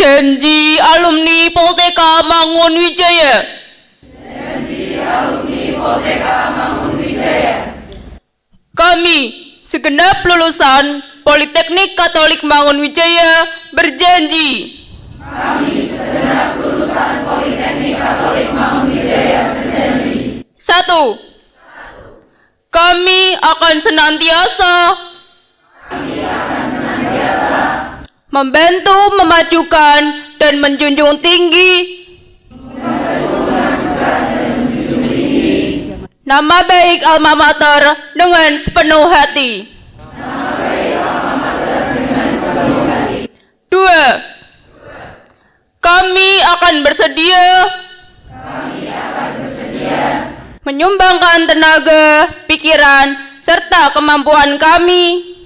Janji alumni Polteka Mangunwijaya. Kami, segenap lulusan Politeknik Katolik Mangunwijaya berjanji. Satu, kami akan senantiasa membantu, memajukan, dan menjunjung tinggi nama baik alma mater dengan sepenuh hati. Dua, kami akan bersedia menyumbangkan tenaga, pikiran, serta kemampuan kami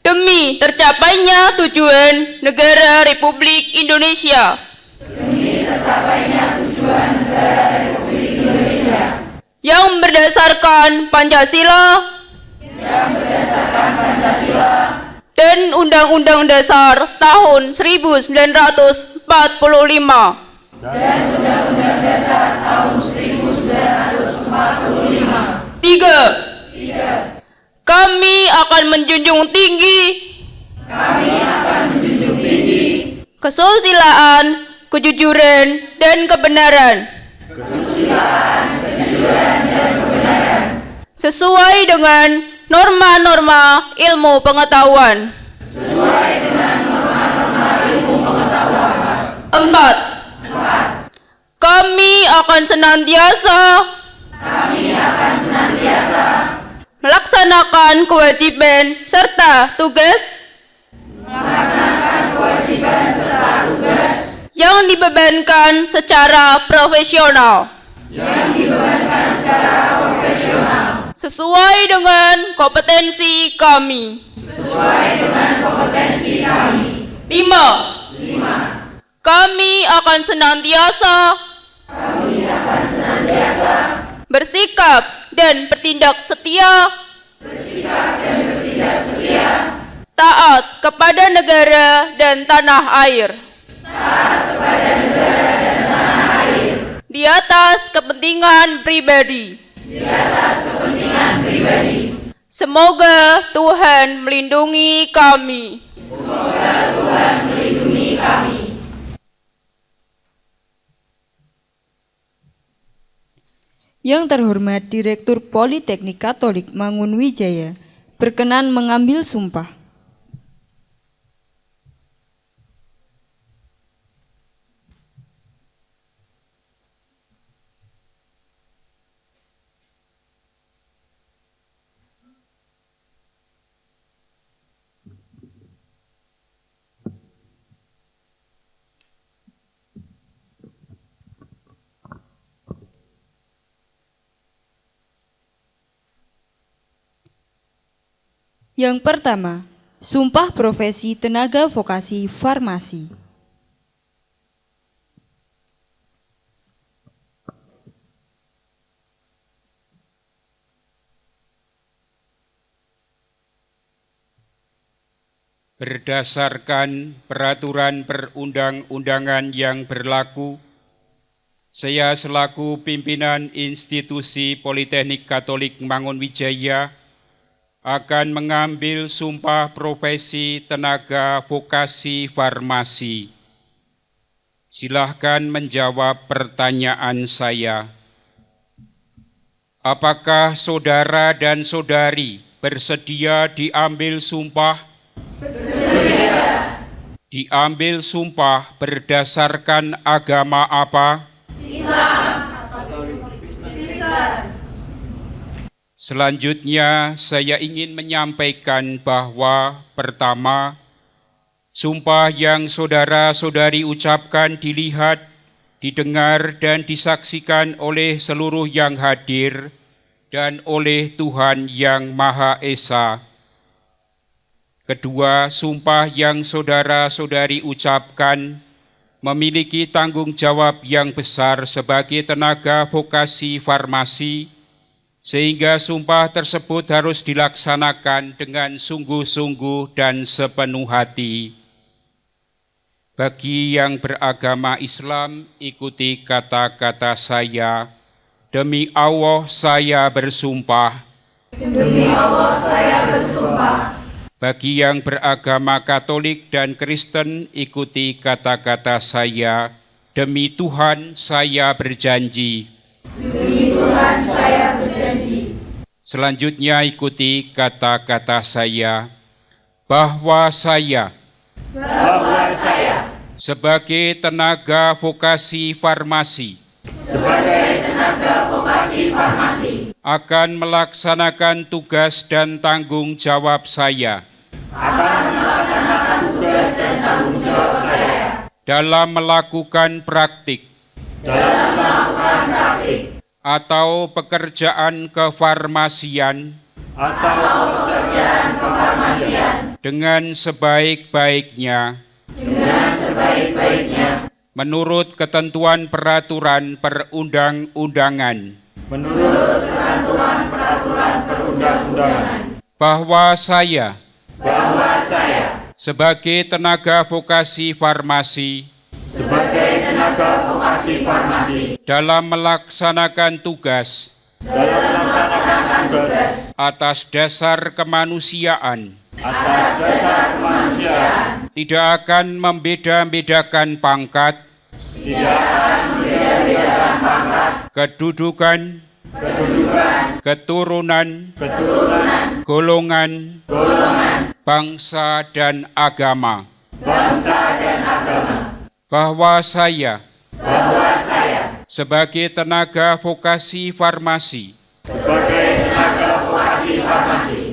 demi tercapainya tujuan negara Republik Indonesia. Yang berdasarkan Pancasila dan Undang-Undang Dasar tahun 1945. Tiga, kami akan menjunjung tinggi kesusilaan, kejujuran, dan kebenaran. Sesuai dengan norma-norma ilmu pengetahuan. Empat, kami akan senantiasa melaksanakan kewajiban serta tugas yang dibebankan secara profesional. Sesuai dengan kompetensi kami. Lima, kami akan senantiasa bersikap dan bertindak setia, taat kepada negara dan tanah air, di atas kepentingan pribadi. Semoga Tuhan melindungi kami. Yang terhormat Direktur Politeknik Katolik Mangunwijaya berkenan mengambil sumpah. Yang pertama, sumpah profesi tenaga vokasi farmasi. Berdasarkan peraturan perundang-undangan yang berlaku, saya selaku pimpinan institusi Politeknik Katolik Mangunwijaya akan mengambil sumpah profesi tenaga vokasi farmasi. Silahkan menjawab pertanyaan saya. Apakah saudara dan saudari bersedia diambil sumpah? Bersedia. Diambil sumpah berdasarkan agama apa? Islam. Selanjutnya, saya ingin menyampaikan bahwa pertama, sumpah yang saudara-saudari ucapkan dilihat, didengar, dan disaksikan oleh seluruh yang hadir dan oleh Tuhan yang Maha Esa. Kedua, sumpah yang saudara-saudari ucapkan memiliki tanggung jawab yang besar sebagai tenaga vokasi farmasi, sehingga sumpah tersebut harus dilaksanakan dengan sungguh-sungguh dan sepenuh hati. Bagi yang beragama Islam, ikuti kata-kata saya. Demi Allah saya bersumpah. Demi Allah saya bersumpah. Bagi yang beragama Katolik dan Kristen, ikuti kata-kata saya. Demi Tuhan saya berjanji. Demi Tuhan saya berjanji. Selanjutnya ikuti kata-kata saya. Bahwa saya sebagai tenaga vokasi farmasi akan melaksanakan tugas dan tanggung jawab saya dalam melakukan praktik atau pekerjaan kefarmasian dengan sebaik-baiknya menurut ketentuan peraturan perundang-undangan. Bahwa saya sebagai tenaga vokasi farmasi dalam melaksanakan tugas atas dasar kemanusiaan tidak akan membeda-bedakan pangkat, kedudukan, keturunan, golongan, bangsa dan agama. Bahwa saya sebagai tenaga vokasi farmasi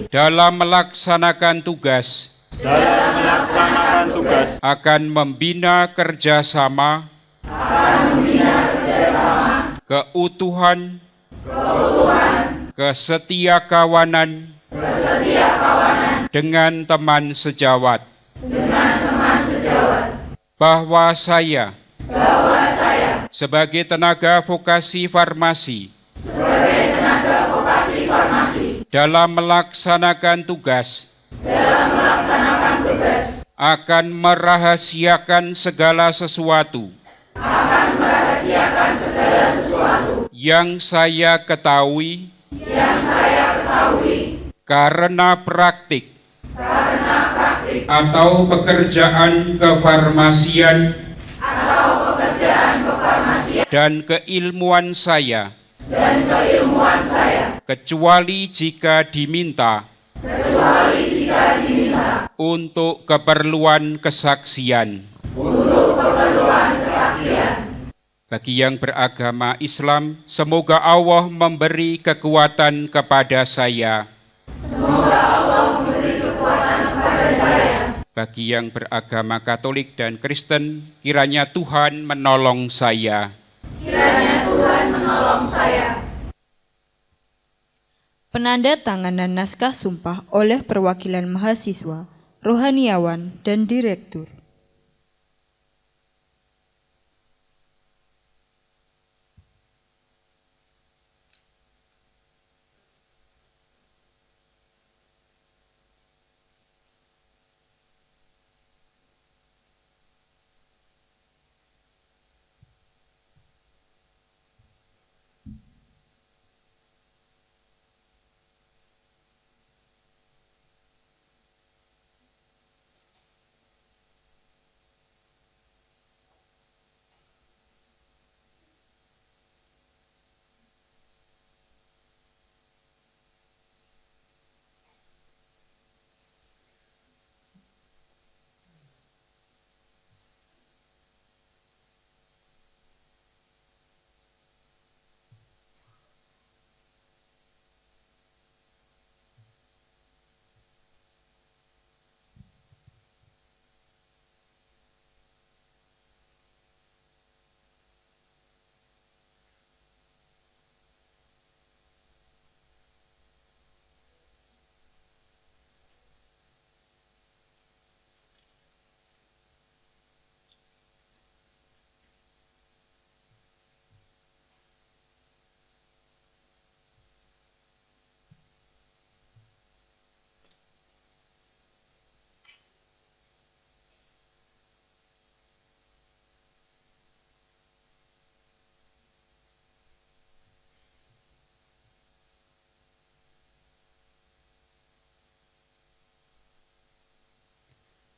dalam melaksanakan tugas akan membina kerjasama, keutuhan, kesetiakawanan dengan teman sejawat. Bahwa saya sebagai tenaga vokasi farmasi dalam melaksanakan tugas akan merahasiakan segala sesuatu yang saya ketahui karena praktik atau pekerjaan kefarmasian dan keilmuan saya, kecuali jika diminta untuk keperluan kesaksian. Bagi yang beragama Islam, semoga Allah memberi kekuatan kepada saya. Bagi yang beragama Katolik dan Kristen, kiranya Tuhan menolong saya. Penanda tanganan naskah sumpah oleh perwakilan mahasiswa, rohaniawan, dan direktur.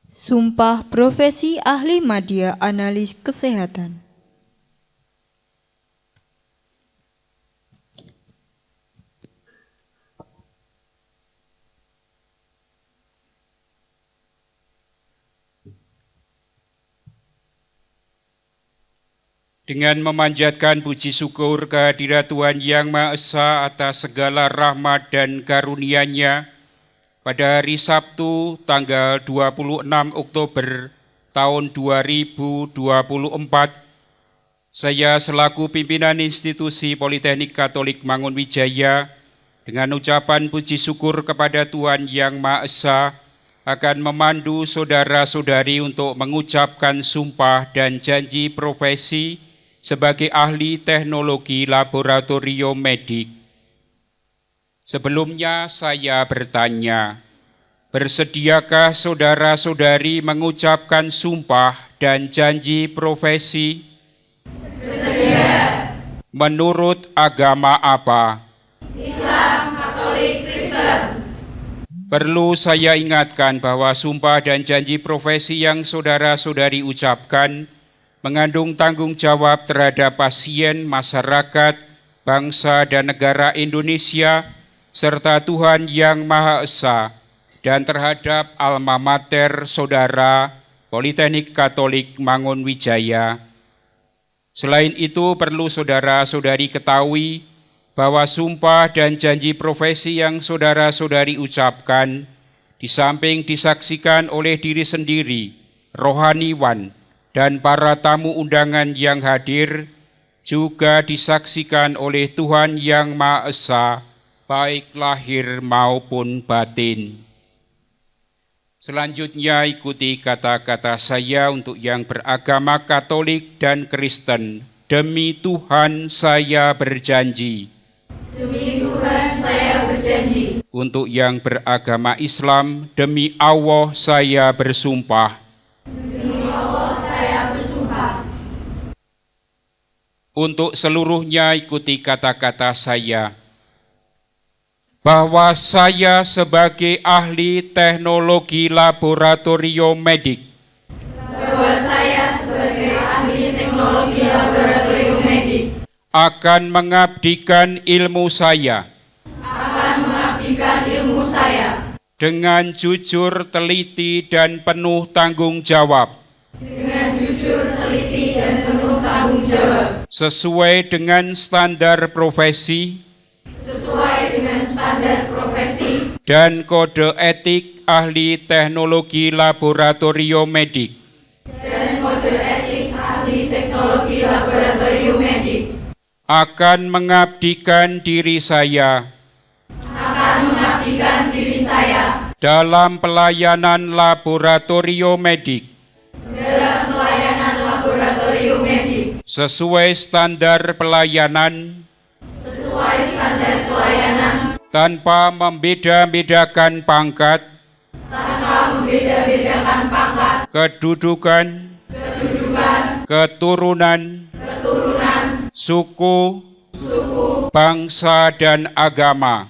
Sumpah Profesi Ahli Madya Analis Kesehatan. Dengan memanjatkan puji syukur kehadirat Tuhan Yang Maha Esa atas segala rahmat dan karunia-Nya, pada hari Sabtu tanggal 26 Oktober tahun 2024, saya selaku pimpinan institusi Politeknik Katolik Mangunwijaya dengan ucapan puji syukur kepada Tuhan Yang Maha Esa akan memandu saudara-saudari untuk mengucapkan sumpah dan janji profesi sebagai ahli teknologi laboratorium medik. Sebelumnya saya bertanya, bersediakah saudara-saudari mengucapkan sumpah dan janji profesi? Bersedia. Menurut agama apa? Islam, Katolik, Kristen. Perlu saya ingatkan bahwa sumpah dan janji profesi yang saudara-saudari ucapkan mengandung tanggung jawab terhadap pasien, masyarakat, bangsa dan negara Indonesia, serta Tuhan Yang Maha Esa, dan terhadap alma mater saudara Politeknik Katolik Mangunwijaya. Selain itu, perlu saudara-saudari ketahui bahwa sumpah dan janji profesi yang saudara-saudari ucapkan, di samping disaksikan oleh diri sendiri, rohaniwan, dan para tamu undangan yang hadir, juga disaksikan oleh Tuhan Yang Maha Esa, baik lahir maupun batin. Selanjutnya ikuti kata-kata saya untuk yang beragama Katolik dan Kristen. Demi Tuhan saya berjanji. Demi Tuhan saya berjanji. Untuk yang beragama Islam, demi Allah saya bersumpah. Untuk seluruhnya ikuti kata-kata saya, bahwa saya sebagai ahli teknologi laboratorium medik akan mengabdikan ilmu saya dengan jujur, teliti, dan penuh tanggung jawab. Sesuai dengan standar profesi dan kode etik ahli teknologi laboratorium medik. Akan mengabdikan diri saya dalam pelayanan laboratorium medik sesuai standar pelayanan tanpa membeda-bedakan pangkat, kedudukan, keturunan, suku, bangsa dan agama.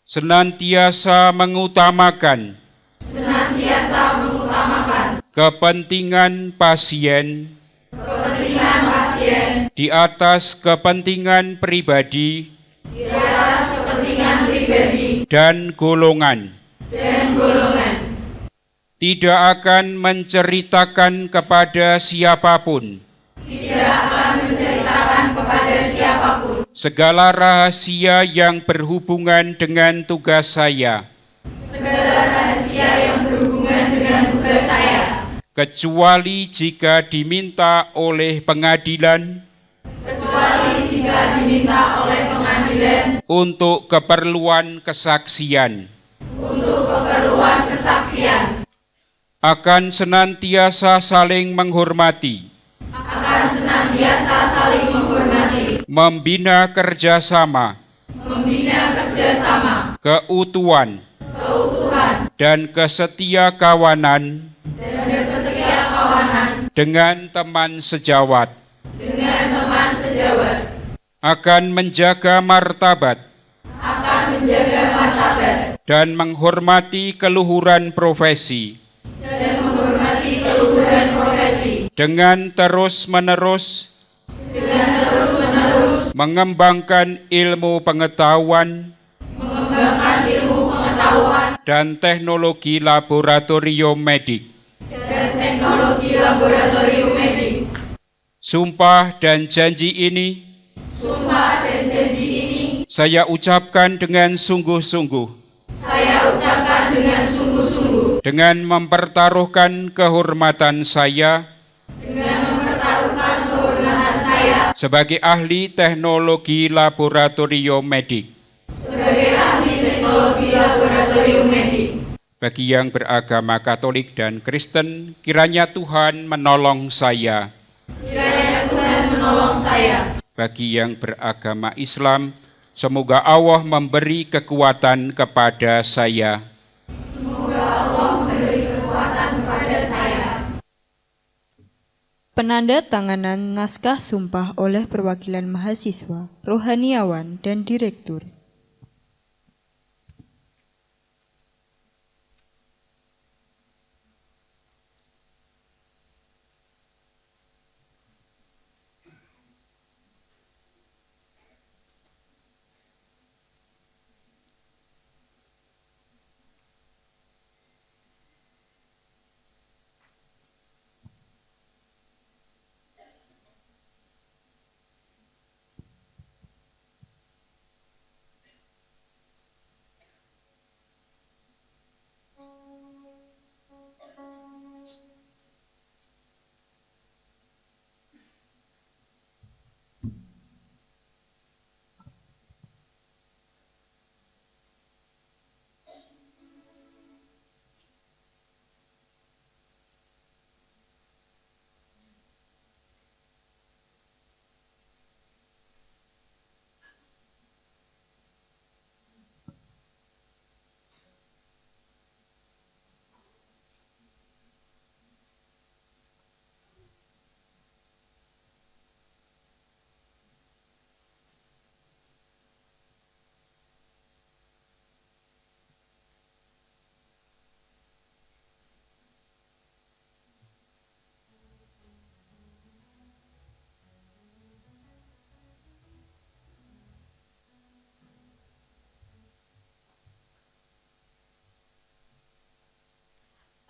Senantiasa mengutamakan kepentingan pasien di atas kepentingan pribadi dan golongan. Tidak akan menceritakan kepada siapapun segala rahasia yang berhubungan dengan tugas saya, kecuali jika diminta oleh pengadilan untuk keperluan kesaksian. Akan senantiasa saling menghormati, membina kerjasama, keutuhan, dan kesetiakawanan dengan teman sejawat. Akan menjaga martabat dan menghormati keluhuran profesi dengan terus-menerus mengembangkan ilmu pengetahuan dan teknologi laboratorium medik. Sumpah dan janji ini saya ucapkan dengan sungguh-sungguh. Dengan mempertaruhkan kehormatan saya sebagai ahli teknologi laboratorium medik. Bagi yang beragama Katolik dan Kristen, kiranya Tuhan menolong saya. Bagi yang beragama Islam, semoga Allah memberi kekuatan kepada saya. Penanda tanganan naskah sumpah oleh perwakilan mahasiswa, rohaniawan, dan direktur.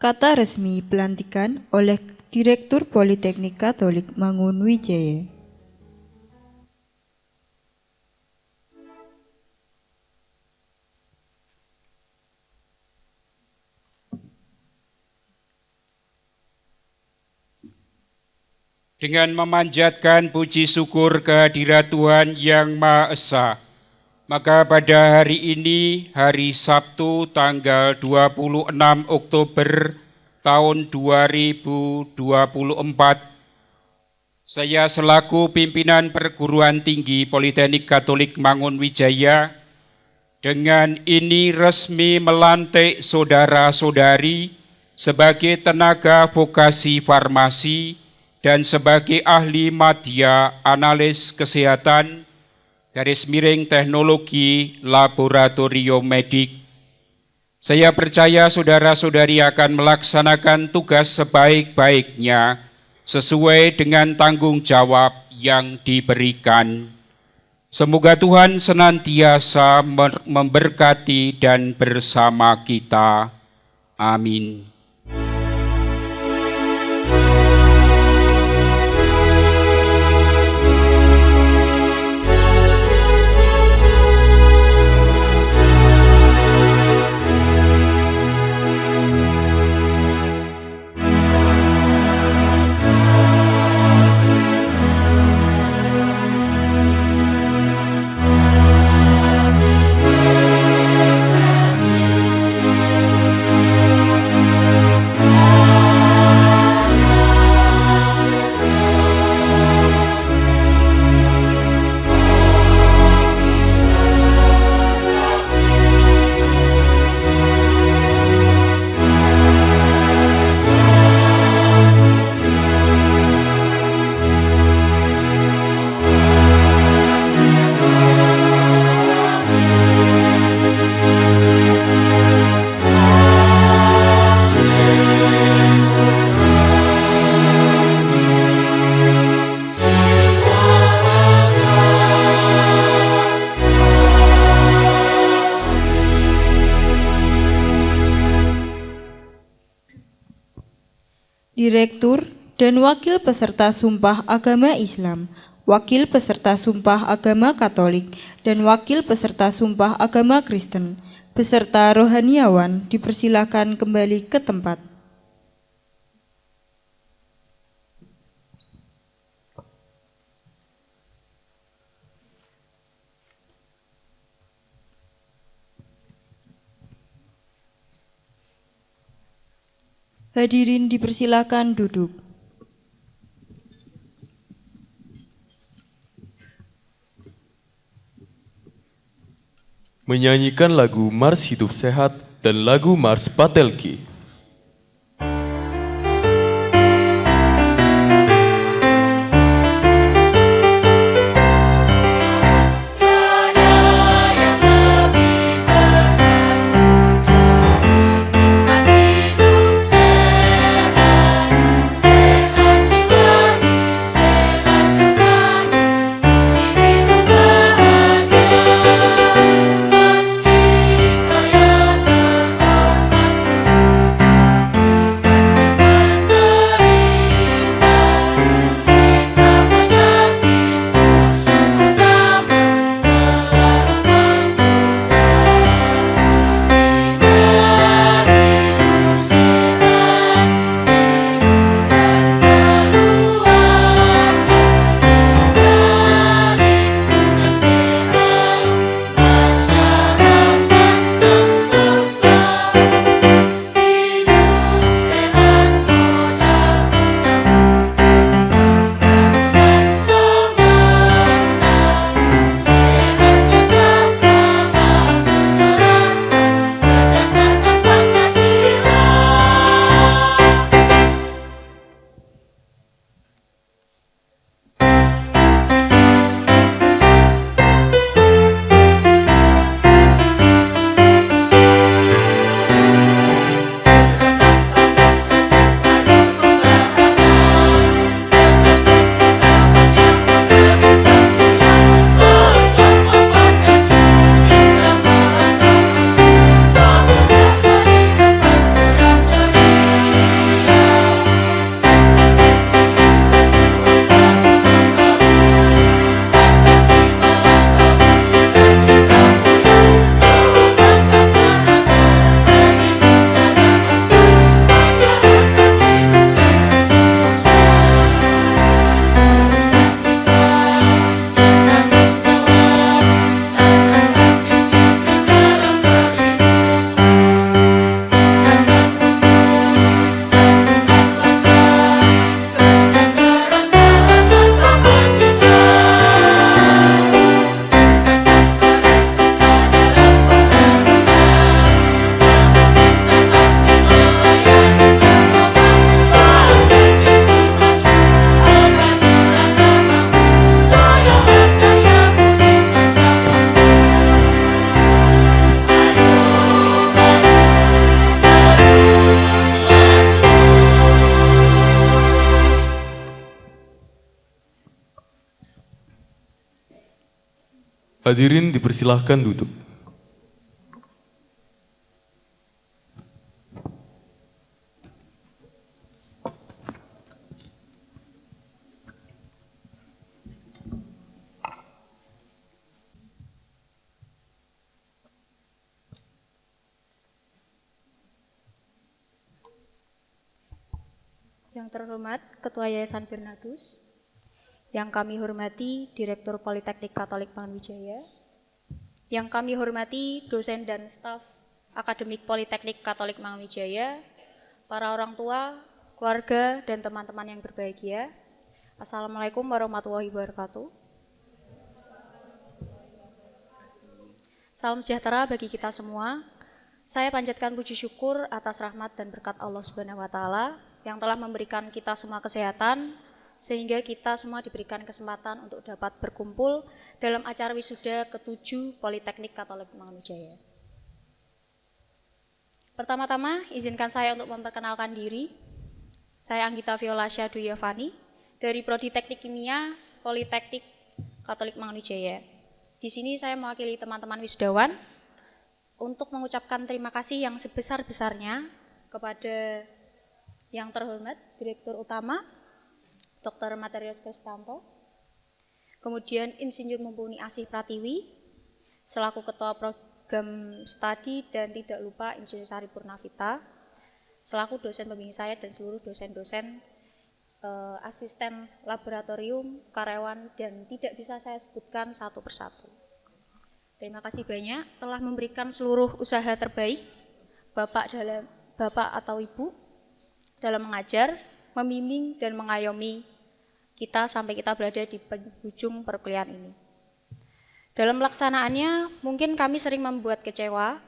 Kata resmi pelantikan oleh Direktur Politeknik Katolik Mangunwijaya. Dengan memanjatkan puji syukur kehadirat Tuhan yang Maha Esa, maka pada hari ini, hari Sabtu tanggal 26 Oktober tahun 2024, saya selaku pimpinan Perguruan Tinggi Politeknik Katolik Mangunwijaya dengan ini resmi melantik saudara-saudari sebagai tenaga vokasi farmasi dan sebagai ahli madya analis kesehatan /teknologi laboratorium medik. Saya percaya saudara-saudari akan melaksanakan tugas sebaik-baiknya sesuai dengan tanggung jawab yang diberikan. Semoga Tuhan senantiasa memberkati dan bersama kita. Amin. Direktur dan Wakil Peserta Sumpah Agama Islam, Wakil Peserta Sumpah Agama Katolik, dan Wakil Peserta Sumpah Agama Kristen, beserta rohaniawan dipersilakan kembali ke tempat. Hadirin dipersilakan duduk. Menyanyikan lagu Mars Hidup Sehat dan lagu Mars Patelki. Hadirin dipersilahkan duduk. Yang terhormat Ketua Yayasan Bernardus, yang kami hormati Direktur Politeknik Katolik Mangunwijaya, yang kami hormati dosen dan staf Akademik Politeknik Katolik Mangunwijaya, para orang tua, keluarga, dan teman-teman yang berbahagia. Assalamualaikum warahmatullahi wabarakatuh. Salam sejahtera bagi kita semua. Saya panjatkan puji syukur atas rahmat dan berkat Allah Subhanahu wa taala yang telah memberikan kita semua kesehatan, sehingga kita semua diberikan kesempatan untuk dapat berkumpul dalam acara wisuda ke-7 Politeknik Katolik Mangunwijaya. Pertama-tama, izinkan saya untuk memperkenalkan diri. Saya Anggita Viola Syahdu Yavani dari Prodi Teknik Kimia Politeknik Katolik Mangunwijaya. Di sini saya mewakili teman-teman wisudawan untuk mengucapkan terima kasih yang sebesar-besarnya kepada Yang terhormat Direktur Utama Dr. Materius Kristanto, kemudian Insinyur Mumpuni Asih Pratiwi selaku Ketua Program Studi, dan tidak lupa Insinyur Sari Purnavita selaku dosen pembimbing saya dan seluruh dosen-dosen, asisten laboratorium, karyawan, dan tidak bisa saya sebutkan satu persatu. Terima kasih banyak telah memberikan seluruh usaha terbaik Bapak atau Ibu dalam mengajar, membimbing, dan mengayomi kita sampai kita berada di penghujung perkuliahan ini. Dalam pelaksanaannya, mungkin kami sering membuat kecewa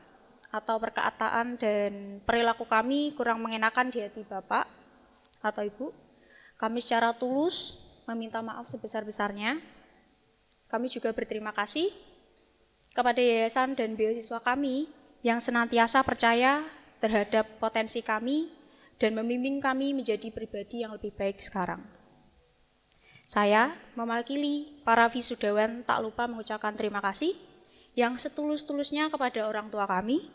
atau perkataan dan perilaku kami kurang mengenakan di hati Bapak atau Ibu. Kami secara tulus meminta maaf sebesar-besarnya. Kami juga berterima kasih kepada yayasan dan beasiswa kami yang senantiasa percaya terhadap potensi kami dan membimbing kami menjadi pribadi yang lebih baik sekarang. Saya mewakili para wisudawan tak lupa mengucapkan terima kasih yang setulus-tulusnya kepada orang tua kami.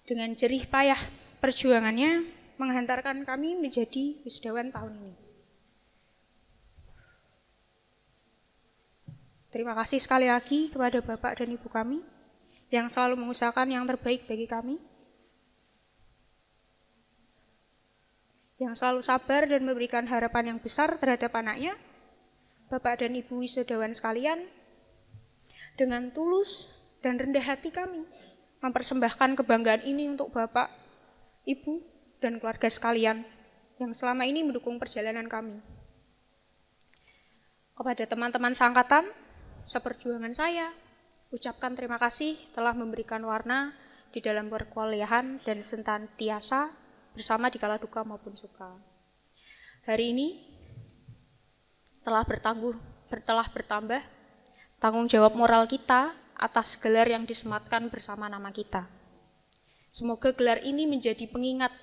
Dengan jerih payah perjuangannya menghantarkan kami menjadi wisudawan tahun ini. Terima kasih sekali lagi kepada Bapak dan Ibu kami yang selalu mengusahakan yang terbaik bagi kami, yang selalu sabar dan memberikan harapan yang besar terhadap anaknya. Bapak dan Ibu wisudawan sekalian, dengan tulus dan rendah hati kami mempersembahkan kebanggaan ini untuk Bapak, Ibu, dan keluarga sekalian yang selama ini mendukung perjalanan kami. Kepada teman-teman seangkatan, seperjuangan saya, ucapkan terima kasih telah memberikan warna di dalam perkuliahan dan senantiasa bersama di kala duka maupun suka. Hari ini telah bertambah tanggung jawab moral kita atas gelar yang disematkan bersama nama kita. Semoga gelar ini menjadi pengingat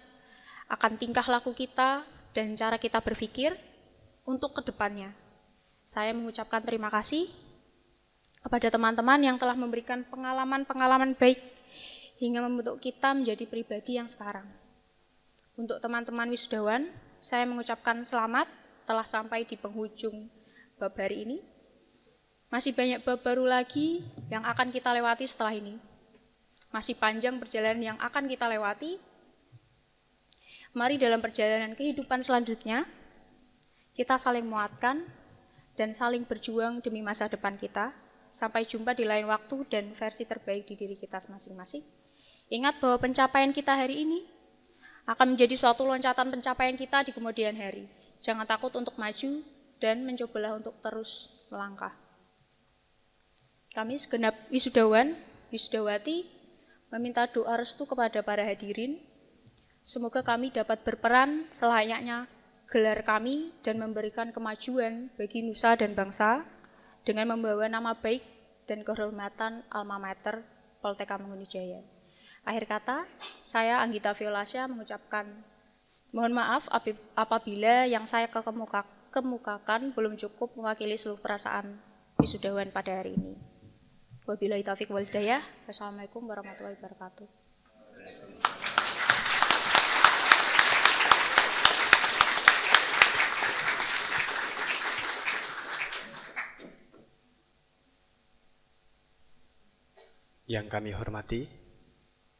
akan tingkah laku kita dan cara kita berpikir untuk kedepannya. Saya mengucapkan terima kasih kepada teman-teman yang telah memberikan pengalaman-pengalaman baik hingga membentuk kita menjadi pribadi yang sekarang. Untuk teman-teman wisudawan, saya mengucapkan selamat telah sampai di penghujung bab hari ini. Masih banyak bab baru lagi yang akan kita lewati setelah ini. Masih panjang perjalanan yang akan kita lewati. Mari dalam perjalanan kehidupan selanjutnya, kita saling menguatkan dan saling berjuang demi masa depan kita. Sampai jumpa di lain waktu dan versi terbaik di diri kita masing-masing. Ingat bahwa pencapaian kita hari ini akan menjadi suatu loncatan pencapaian kita di kemudian hari. Jangan takut untuk maju dan mencobalah untuk terus melangkah. Kami segenap wisudawan, wisudawati meminta doa restu kepada para hadirin. Semoga kami dapat berperan selayaknya gelar kami dan memberikan kemajuan bagi nusa dan bangsa dengan membawa nama baik dan kehormatan Alma Mater Poltekkes Mangunwijaya. Akhir kata, saya Anggita Violasya mengucapkan mohon maaf apabila yang saya kemukakan belum cukup mewakili seluruh perasaan wisudawan pada hari ini. Wabillahi taufiq wal hidayah. Wassalamualaikum warahmatullahi wabarakatuh. Yang kami hormati,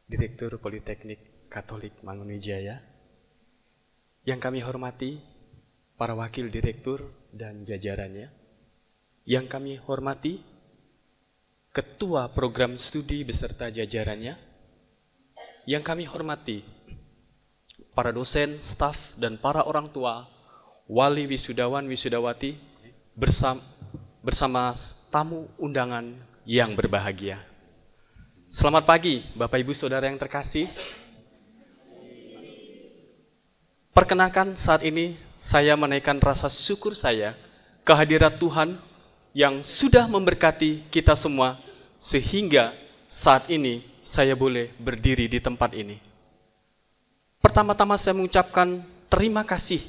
Direktur Politeknik Katolik Mangunwijaya. Yang kami hormati, para wakil direktur dan jajarannya. Yang kami hormati, Ketua Program Studi beserta jajarannya. Yang kami hormati, para dosen, staf, dan para orang tua, wali wisudawan, wisudawati, bersama tamu undangan yang berbahagia. Selamat pagi, Bapak Ibu Saudara yang terkasih. Perkenankan saat ini saya menaikkan rasa syukur saya kehadirat Tuhan yang sudah memberkati kita semua sehingga saat ini saya boleh berdiri di tempat ini. Pertama-tama saya mengucapkan terima kasih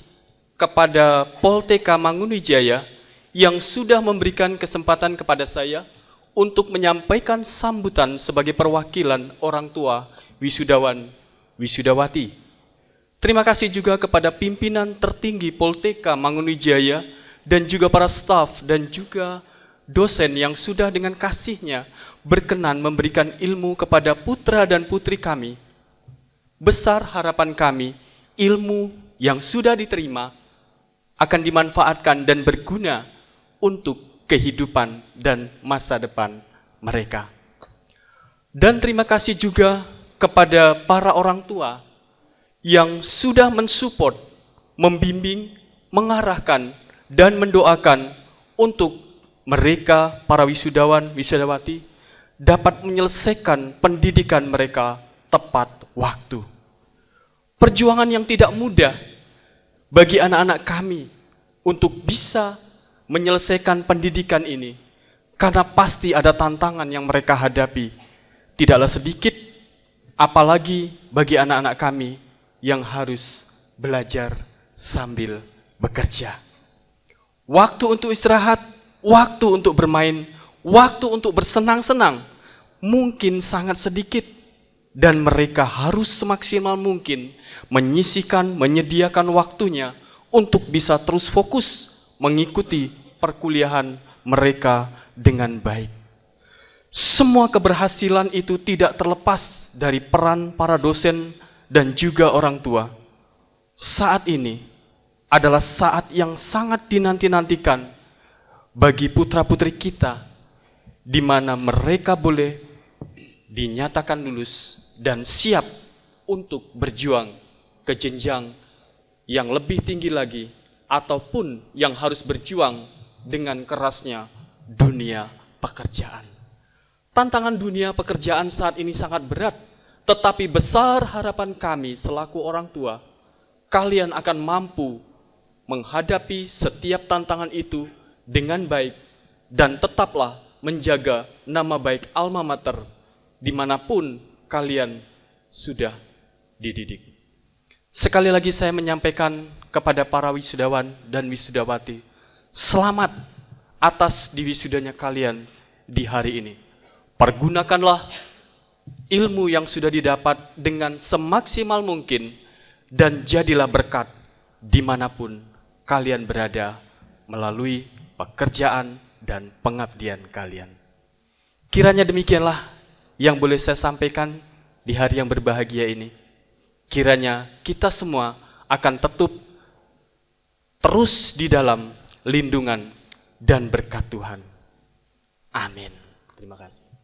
kepada Poltekkes Mangunwijaya yang sudah memberikan kesempatan kepada saya untuk menyampaikan sambutan sebagai perwakilan orang tua wisudawan, wisudawati. Terima kasih juga kepada pimpinan tertinggi Polteka Mangunwijaya dan juga para staf dan juga dosen yang sudah dengan kasihnya berkenan memberikan ilmu kepada putra dan putri kami. Besar harapan kami, ilmu yang sudah diterima akan dimanfaatkan dan berguna untuk kehidupan dan masa depan mereka. Dan terima kasih juga kepada para orang tua yang sudah mensupport, membimbing, mengarahkan, dan mendoakan untuk mereka, para wisudawan, wisudawati, dapat menyelesaikan pendidikan mereka tepat waktu. Perjuangan yang tidak mudah bagi anak-anak kami untuk bisa menyelesaikan pendidikan ini, karena pasti ada tantangan yang mereka hadapi, tidaklah sedikit, apalagi bagi anak-anak kami yang harus belajar sambil bekerja. Waktu untuk istirahat, waktu untuk bermain, waktu untuk bersenang-senang mungkin sangat sedikit, dan mereka harus semaksimal mungkin menyediakan waktunya untuk bisa terus fokus mengikuti perkuliahan mereka dengan baik. Semua keberhasilan itu tidak terlepas dari peran para dosen dan juga orang tua. Saat ini adalah saat yang sangat dinanti-nantikan bagi putra-putri kita, di mana mereka boleh dinyatakan lulus dan siap untuk berjuang ke jenjang yang lebih tinggi lagi, ataupun yang harus berjuang dengan kerasnya dunia pekerjaan. Tantangan dunia pekerjaan saat ini sangat berat, tetapi besar harapan kami selaku orang tua, kalian akan mampu menghadapi setiap tantangan itu dengan baik, dan tetaplah menjaga nama baik alma mater dimanapun kalian sudah dididik. Sekali lagi saya menyampaikan kepada para wisudawan dan wisudawati, selamat atas diwisudanya kalian di hari ini. Pergunakanlah ilmu yang sudah didapat dengan semaksimal mungkin, dan jadilah berkat dimanapun kalian berada melalui pekerjaan dan pengabdian kalian. Kiranya demikianlah yang boleh saya sampaikan di hari yang berbahagia ini. Kiranya kita semua akan tetap terus di dalam lindungan dan berkat Tuhan. Amin. Terima kasih.